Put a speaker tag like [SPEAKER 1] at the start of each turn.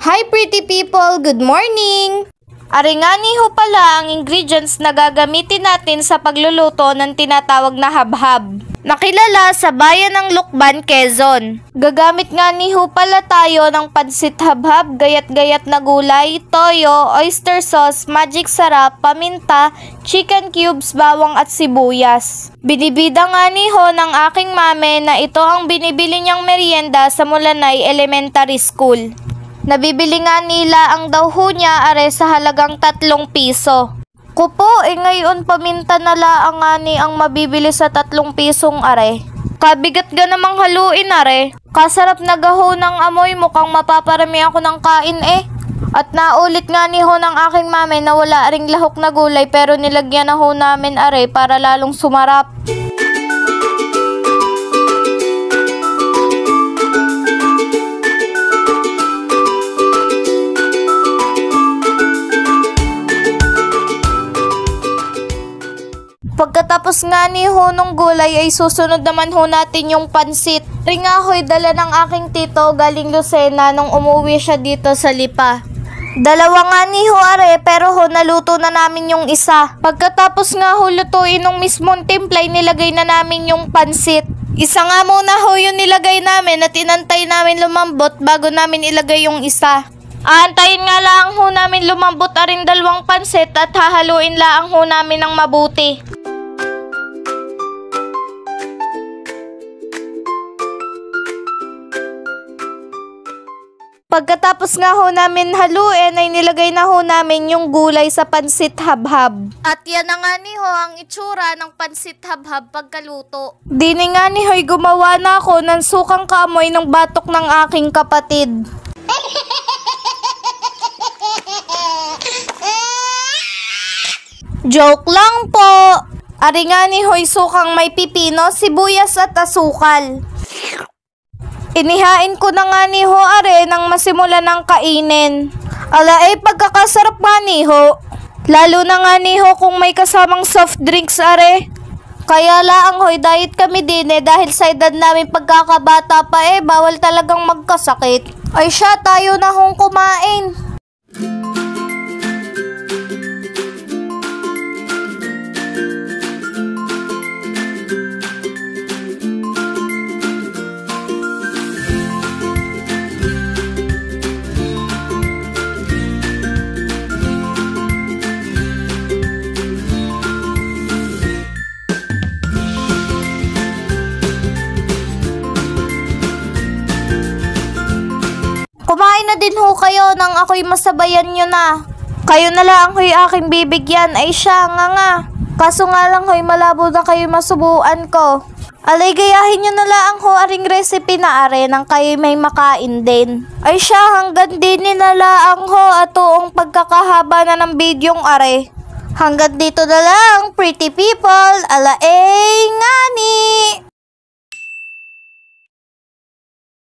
[SPEAKER 1] Hi pretty people! Good morning! Arengani ho pala ang ingredients na gagamitin natin sa pagluluto ng tinatawag na habhab. Nakilala sa bayan ng Lucban, Quezon. Gagamit nga ni ho pala tayo ng pansit habhab, gayat-gayat na gulay, toyo, oyster sauce, magic sarap, paminta, chicken cubes, bawang at sibuyas. Binibida nga ni ho ng aking mame na ito ang binibili niyang merienda sa Mulanay Elementary School. Nabibili nga nila ang daw ho niya are sa halagang 3 piso. Kupo, ngayon paminta na laang nga ni ang mabibili sa 3 pisong are. Kabigat ga namang haluin are. Kasarap na gaho ng amoy, mukhang mapaparami ako ng kain eh. At naulit nga ni ho ng aking mame na wala ring lahok na gulay pero nilagyan na ho namin are para lalong sumarap. Pagkatapos nga ni ho nung gulay ay susunod naman ho natin yung pansit. Ringa ho'y dala ng aking tito galing Lucena nung umuwi siya dito sa Lipa. Dalawa nga ni ho are pero ho naluto na namin yung isa. Pagkatapos nga ho lutuin nung mismong timplay nilagay na namin yung pansit. Isa nga muna ho yung nilagay namin at inantay namin lumambot bago namin ilagay yung isa. Aantayin nga lang ho namin lumambot aring 2 pansit at hahaluin lang ho namin ng mabuti. Pagkatapos nga ho namin haluin ay nilagay na ho namin yung gulay sa pansit habhab. At yan na nga ni ho ang itsura ng pansit habhab pagkaluto. Dini nga ni ho'y gumawa na ako ng sukang kamoy ng batok ng aking kapatid. Joke lang po! Ari nga ni ho'y sukang may pipino, sibuyas at asukal. Inihain ko na nga ni ho are nang masimula ng kainin. Ala pagkakasarap nga ni ho. Lalo na nga ni ho kung may kasamang soft drinks are. Kaya laang ho'y diet kami din dahil sa edad namin pagkakabata pa bawal talagang magkasakit. Ay siya, tayo na hong kumain. Kumain na din ho kayo nang ako'y masabayan nyo na. Kayo na lang ho'y aking bibigyan ay siya nga. Kaso nga lang ho'y malabo na kayo masubuan ko. Alay gayahin nyo na lang ho aring recipe na are nang kayo may makain din. Ay siya, hanggang din nilalaang ho atoong pagkakahaba na ng bidyong are. Hanggang dito na lang, pretty people. Ngani!